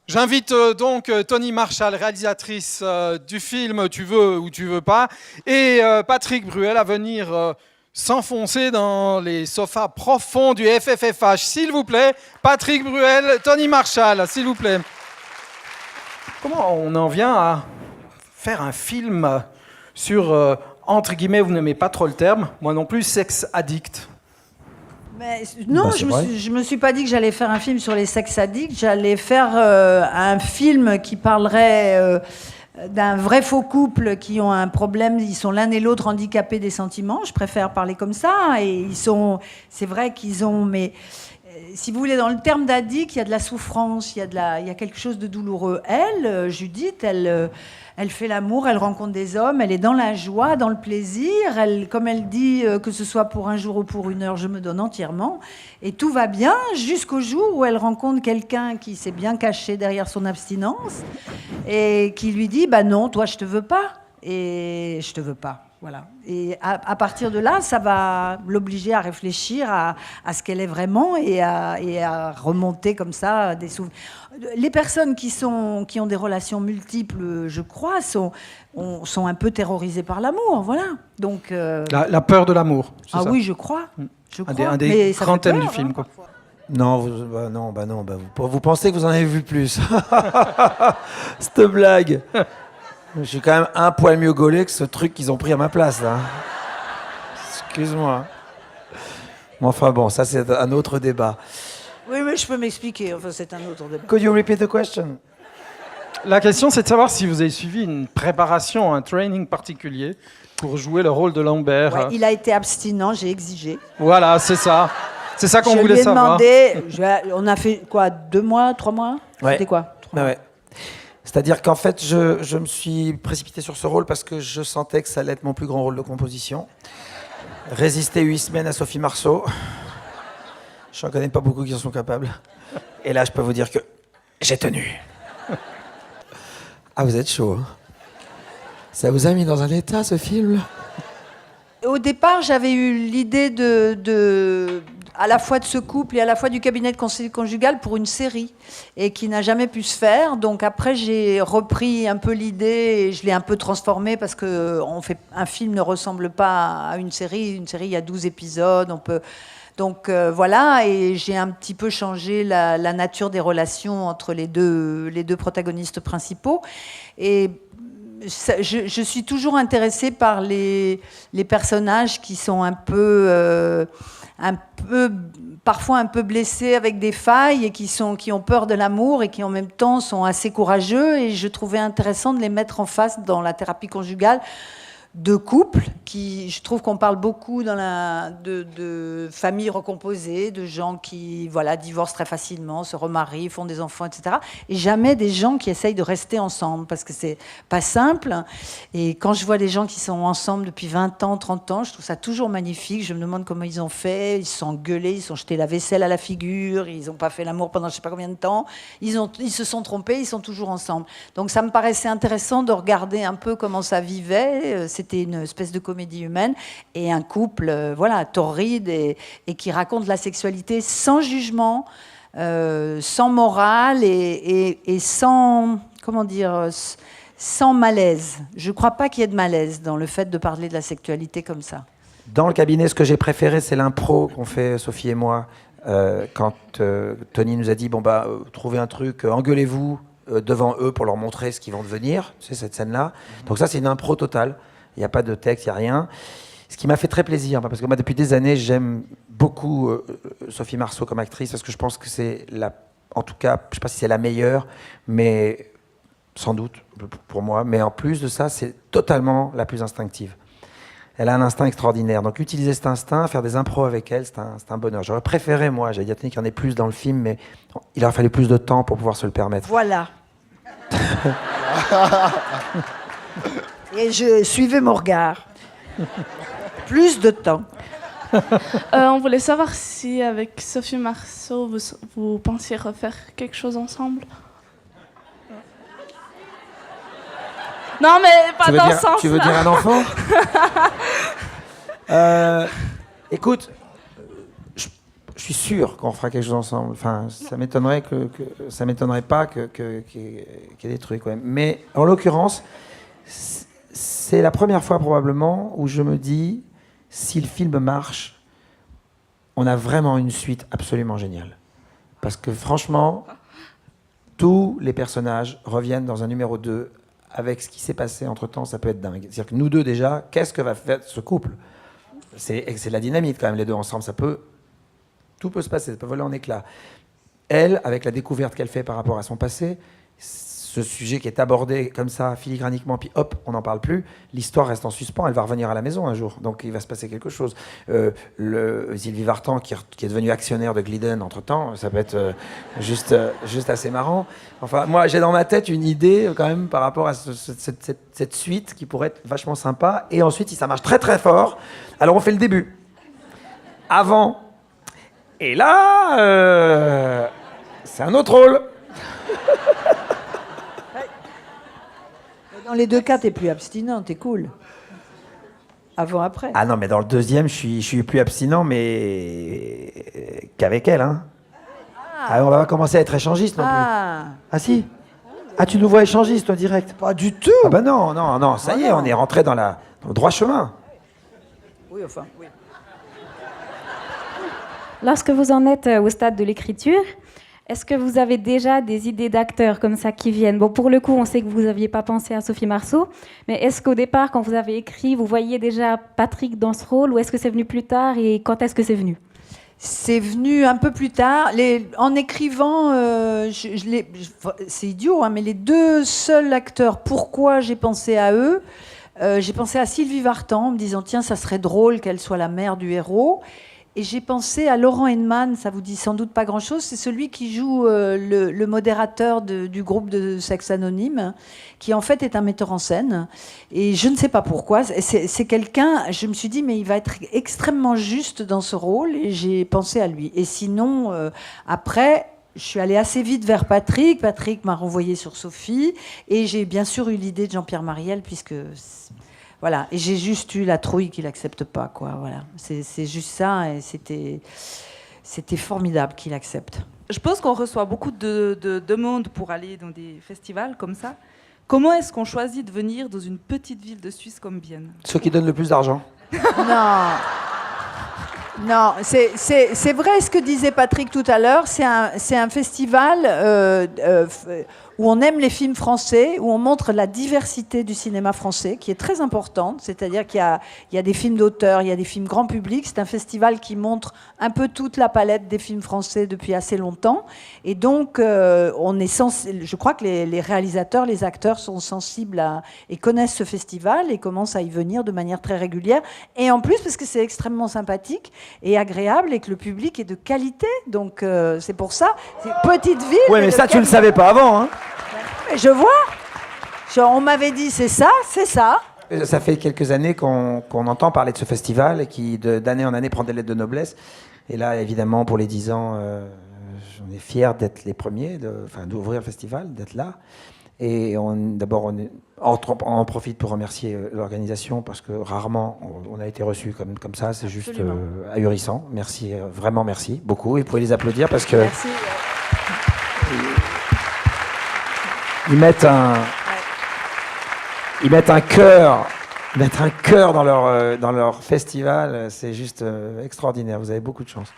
J'invite donc Tony Marshall, réalisatrice du film Tu veux ou tu veux pas, et Patrick Bruel à venir s'enfoncer dans les sofas profonds du FFFH. S'il vous plaît, Patrick Bruel, Tony Marshall, s'il vous plaît. Comment on en vient à faire un film sur, entre guillemets, vous n'aimez pas trop le terme, moi non plus, sex addict? Mais non, je me suis pas dit que j'allais faire un film sur les sex addicts. J'allais faire un film qui parlerait d'un vrai faux couple qui ont un problème. Ils sont l'un et l'autre handicapés des sentiments. Je préfère parler comme ça. Et c'est vrai qu'ils ont, mais si vous voulez, dans le terme d'addict, il y a de la souffrance, il y a quelque chose de douloureux. Elle, Judith, elle fait l'amour, elle rencontre des hommes, elle est dans la joie, dans le plaisir. Comme elle dit, que ce soit pour un jour ou pour une heure, je me donne entièrement. Et tout va bien jusqu'au jour où elle rencontre quelqu'un qui s'est bien caché derrière son abstinence et qui lui dit, bah non, toi, je te veux pas. Et je te veux pas. Voilà. Et à partir de là, ça va l'obliger à réfléchir à ce qu'elle est vraiment et à remonter comme ça des souvenirs. Les personnes qui ont des relations multiples, je crois, sont un peu terrorisées par l'amour. Voilà. Donc, la peur de l'amour. Ah ça. je crois. Un des grands thèmes du film. Quoi. Non, vous pensez que vous en avez vu plus. Cette blague. Je suis quand même un poil mieux gaulé que ce truc qu'ils ont pris à ma place, là. Excuse-moi. Mais enfin bon, ça c'est un autre débat. Oui, mais je peux m'expliquer. Enfin, c'est un autre débat. Could you repeat the question? La question, c'est de savoir si vous avez suivi une préparation, un training particulier pour jouer le rôle de Lambert. Ouais, il a été abstinent, j'ai exigé. Voilà, c'est ça. C'est ça qu'on voulait savoir. On a fait quoi, 2 mois, 3 mois? Ouais. C'était quoi? 3 mois. Ouais. C'est-à-dire qu'en fait, je me suis précipité sur ce rôle parce que je sentais que ça allait être mon plus grand rôle de composition. Résister 8 semaines à Sophie Marceau. Je n'en connais pas beaucoup qui en sont capables. Et là, je peux vous dire que j'ai tenu. Ah, vous êtes chaud. Hein. Ça vous a mis dans un état, ce film? Au départ, j'avais eu l'idée à la fois de ce couple et à la fois du cabinet de conseil conjugal pour une série, et qui n'a jamais pu se faire. Donc après, j'ai repris un peu l'idée et je l'ai un peu transformée parce que un film ne ressemble pas à une série. Une série, il y a 12 épisodes. Donc voilà, et j'ai un petit peu changé la nature des relations entre les deux protagonistes principaux. Et je suis toujours intéressée par les personnages qui sont parfois un peu blessés avec des failles et qui ont peur de l'amour et qui en même temps sont assez courageux, et je trouvais intéressant de les mettre en face dans la thérapie conjugale de couples je trouve qu'on parle beaucoup de familles recomposées, de gens qui divorcent très facilement, se remarient, font des enfants, etc. Et jamais des gens qui essayent de rester ensemble, parce que c'est pas simple. Et quand je vois des gens qui sont ensemble depuis 20 ans, 30 ans, je trouve ça toujours magnifique. Je me demande comment ils ont fait. Ils se sont engueulés, ils se sont jetés la vaisselle à la figure, ils n'ont pas fait l'amour pendant je sais pas combien de temps. Ils se sont trompés, ils sont toujours ensemble. Donc ça me paraissait intéressant de regarder un peu comment ça vivait. C'était une espèce de comédie humaine, et un couple torride et qui raconte la sexualité sans jugement, sans morale et sans, sans malaise. Je ne crois pas qu'il y ait de malaise dans le fait de parler de la sexualité comme ça. Dans le cabinet, ce que j'ai préféré, c'est l'impro qu'on fait Sophie et moi. Quand Tony nous a dit, trouvez un truc, engueulez-vous devant eux pour leur montrer ce qu'ils vont devenir. C'est cette scène-là. Donc ça, c'est une impro totale. Il n'y a pas de texte, il n'y a rien. Ce qui m'a fait très plaisir, parce que moi, depuis des années, j'aime beaucoup Sophie Marceau comme actrice, parce que je pense que c'est en tout cas, je ne sais pas si c'est la meilleure, mais sans doute pour moi. Mais en plus de ça, c'est totalement la plus instinctive. Elle a un instinct extraordinaire. Donc utiliser cet instinct, faire des impros avec elle, c'est un bonheur. J'aurais préféré, moi, j'allais dire qu'il y en ait plus dans le film, mais il aurait fallu plus de temps pour pouvoir se le permettre. Voilà. Et je suivais mon regard. Plus de temps. On voulait savoir si, avec Sophie Marceau, vous pensiez refaire quelque chose ensemble. Non, mais pas dans ce sens-là. Tu veux dire un enfant? Écoute, je suis sûr qu'on fera quelque chose ensemble. Enfin, ça m'étonnerait ça m'étonnerait pas qu'il y ait des trucs. Ouais. Mais en l'occurrence, c'est la première fois probablement où je me dis, si le film marche, on a vraiment une suite absolument géniale. Parce que franchement, tous les personnages reviennent dans un numéro 2 avec ce qui s'est passé entre-temps, ça peut être dingue. C'est-à-dire que nous deux déjà, qu'est-ce que va faire ce couple ? C'est de la dynamite quand même, les deux ensemble. Tout peut se passer, ça peut voler en éclats. Elle, avec la découverte qu'elle fait par rapport à son passé, ce sujet qui est abordé comme ça, filigraniquement, puis hop, on n'en parle plus, l'histoire reste en suspens, elle va revenir à la maison un jour, donc il va se passer quelque chose. Sylvie Vartan, qui est devenu actionnaire de Glidden entre-temps, ça peut être juste assez marrant. Enfin, moi, j'ai dans ma tête une idée quand même par rapport à cette suite qui pourrait être vachement sympa, et ensuite, si ça marche très très fort, alors on fait le début. Avant. Et là, c'est un autre rôle. Dans les deux cas, t'es plus abstinent, t'es cool. Avant, après. Ah non, mais dans le deuxième, je suis plus abstinent, mais qu'avec elle, hein. Ah, on va pas commencer à être échangiste non plus. Ah si. Ah, tu nous vois échangiste, toi, direct. Pas du tout. Ah bah non, ça y est, on est rentré dans le droit chemin. Oui, enfin, oui. Lorsque vous en êtes au stade de l'écriture, est-ce que vous avez déjà des idées d'acteurs comme ça qui viennent? Bon, pour le coup, on sait que vous n'aviez pas pensé à Sophie Marceau, mais est-ce qu'au départ, quand vous avez écrit, vous voyiez déjà Patrick dans ce rôle, ou est-ce que c'est venu plus tard, et quand est-ce que c'est venu? C'est venu un peu plus tard. En écrivant, c'est idiot, hein, mais les deux seuls acteurs, pourquoi j'ai pensé à eux, j'ai pensé à Sylvie Vartan, en me disant, tiens, ça serait drôle qu'elle soit la mère du héros. Et j'ai pensé à Laurent Henman, ça vous dit sans doute pas grand-chose, c'est celui qui joue le modérateur du groupe de sexe anonyme, qui en fait est un metteur en scène. Et je ne sais pas pourquoi, c'est quelqu'un, je me suis dit, mais il va être extrêmement juste dans ce rôle, et j'ai pensé à lui. Et sinon, après, je suis allée assez vite vers Patrick. Patrick m'a renvoyé sur Sophie, et j'ai bien sûr eu l'idée de Jean-Pierre Mariel, puisque... Voilà, et j'ai juste eu la trouille qu'il n'accepte pas, quoi. Voilà, c'est juste ça, et c'était formidable qu'il accepte. Je pense qu'on reçoit beaucoup de demandes pour aller dans des festivals comme ça. Comment est-ce qu'on choisit de venir dans une petite ville de Suisse comme Bienne? Ceux qui donnent le plus d'argent. Non, c'est vrai ce que disait Patrick tout à l'heure. C'est un festival où on aime les films français, où on montre la diversité du cinéma français, qui est très importante. C'est-à-dire qu'il y a des films d'auteur, il y a des films grand public. C'est un festival qui montre un peu toute la palette des films français depuis assez longtemps. Et donc, je crois que les réalisateurs, les acteurs sont sensibles et connaissent ce festival et commencent à y venir de manière très régulière. Et en plus, parce que c'est extrêmement sympathique et agréable et que le public est de qualité. Donc, c'est pour ça. C'est une petite ville. Oui, mais ça, tu le savais pas avant, hein. Mais je vois. On m'avait dit, c'est ça, c'est ça. Ça fait quelques années qu'on entend parler de ce festival et qui, d'année en année, prend des lettres de noblesse. Et là, évidemment, pour les 10 ans, on est fiers d'être les premiers, d'ouvrir le festival, d'être là. Et d'abord, on en profite pour remercier l'organisation parce que rarement on a été reçus comme ça. C'est juste ahurissant. Merci, vraiment merci beaucoup. Et vous pouvez les applaudir parce que Merci. ils mettent un cœur dans leur festival. C'est juste extraordinaire. Vous avez beaucoup de chance.